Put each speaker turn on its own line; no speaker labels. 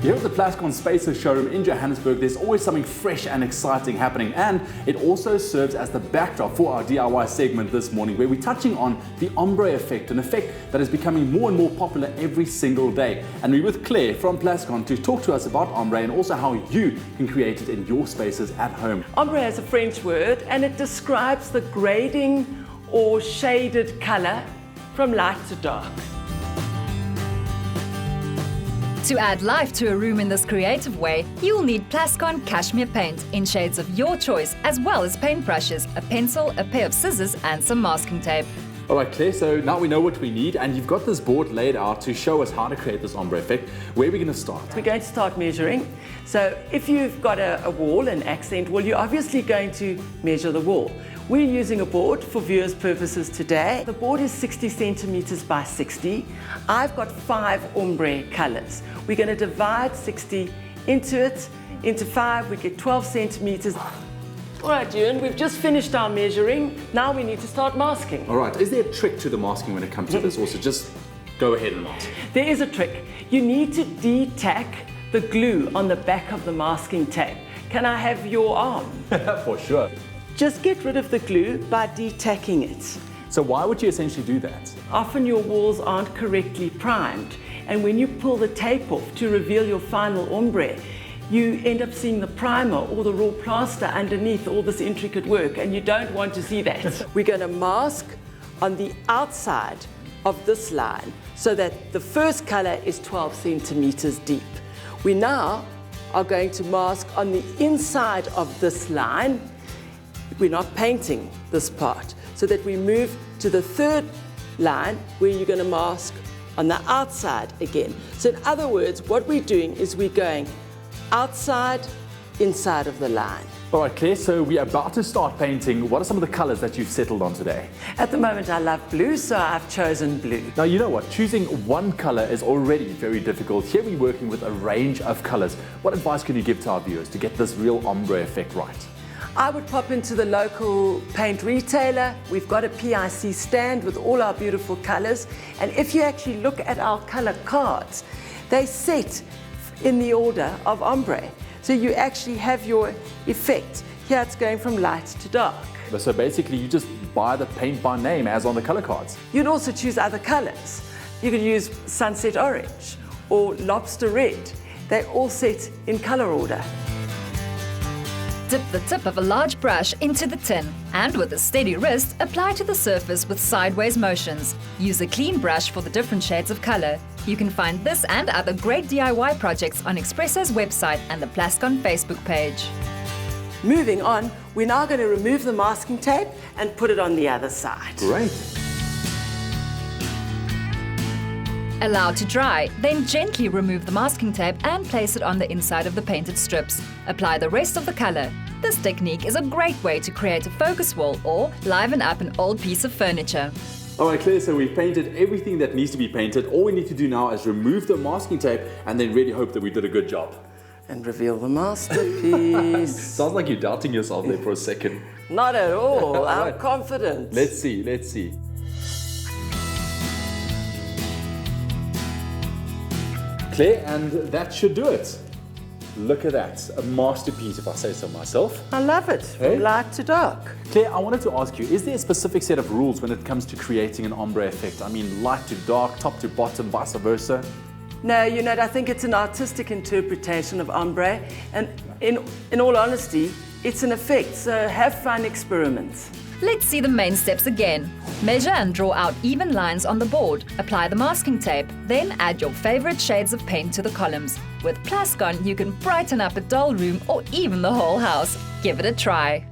Here at the Plascon Spaces showroom in Johannesburg, there's always something fresh and exciting happening, and it also serves as the backdrop for our DIY segment this morning, where we're touching on the ombre effect, an effect that is becoming more and more popular every single day. And we're with Claire from Plascon to talk to us about ombre and also how you can create it in your spaces at home.
Ombre is a French word and it describes the grading or shaded color from light to dark.
To add life to a room in this creative way, you'll need Plascon cashmere paint in shades of your choice, as well as paintbrushes, a pencil, a pair of scissors and some masking tape.
All right, Claire, so now we know what we need, and you've got this board laid out to show us how to create this ombre effect. Where are we going to start?
We're going to start measuring. So if you've got a wall, an accent wall, you're obviously going to measure the wall. We're using a board for viewers' purposes today. The board is 60 centimeters by 60. I've got 5 ombre colors. We're going to divide 60 into 5. We get 12 centimeters. All right, Ewan, we've just finished our measuring. Now we need to start masking.
All right, is there a trick to the masking when it comes to this, or so just go ahead and mask?
There is a trick. You need to de-tack the glue on the back of the masking tape. Can I have your arm?
For sure.
Just get rid of the glue by de-tacking it.
So why would you essentially do that?
Often your walls aren't correctly primed, and when you pull the tape off to reveal your final ombre, you end up seeing the primer or the raw plaster underneath all this intricate work, and you don't want to see that. We're going to mask on the outside of this line so that the first color is 12 centimeters deep. We now are going to mask on the inside of this line. We're not painting this part, so that we move to the third line where you're going to mask on the outside again. So in other words, what we're doing is we're going outside, inside of the line.
All right, Claire, so we're about to start painting. What are some of the colors that you've settled on today?
At the moment, I love blue, so I've chosen blue.
Now, you know what? Choosing one color is already very difficult. Here we're working with a range of colors. What advice can you give to our viewers to get this real ombre effect right?
I would pop into the local paint retailer. We've got a PIC stand with all our beautiful colors. And if you actually look at our color cards, they set in the order of ombre. So you actually have your effect. Here it's going from light to dark.
So basically you just buy the paint by name as on the color cards.
You'd also choose other colors. You could use sunset orange or lobster red. They all set in color order.
Dip the tip of a large brush into the tin and with a steady wrist, apply to the surface with sideways motions. Use a clean brush for the different shades of color. You can find this and other great DIY projects on Expresso's website and the Plascon Facebook page.
Moving on, we're now going to remove the masking tape and put it on the other side.
Great.
Allow to dry, then gently remove the masking tape and place it on the inside of the painted strips. Apply the rest of the color. This technique is a great way to create a focus wall or liven up an old piece of furniture.
All right, Claire, so we've painted everything that needs to be painted. All we need to do now is remove the masking tape and then really hope that we did a good job.
And reveal the masterpiece.
Sounds like you're doubting yourself there for a second.
Not at all. I'm
Right.
confident.
Let's see. Claire, and that should do it. Look at that, a masterpiece if I say so myself.
I love it,
Hey?
from light to dark.
Claire, I wanted to ask you, is there a specific set of rules when it comes to creating an ombre effect? I mean, light to dark, top to bottom, vice versa?
No, you know, I think it's an artistic interpretation of ombre, and in all honesty, it's an effect, so have fun, experiment.
Let's see the main steps again. Measure and draw out even lines on the board. Apply the masking tape. Then add your favorite shades of paint to the columns. With Plascon, you can brighten up a dull room or even the whole house. Give it a try.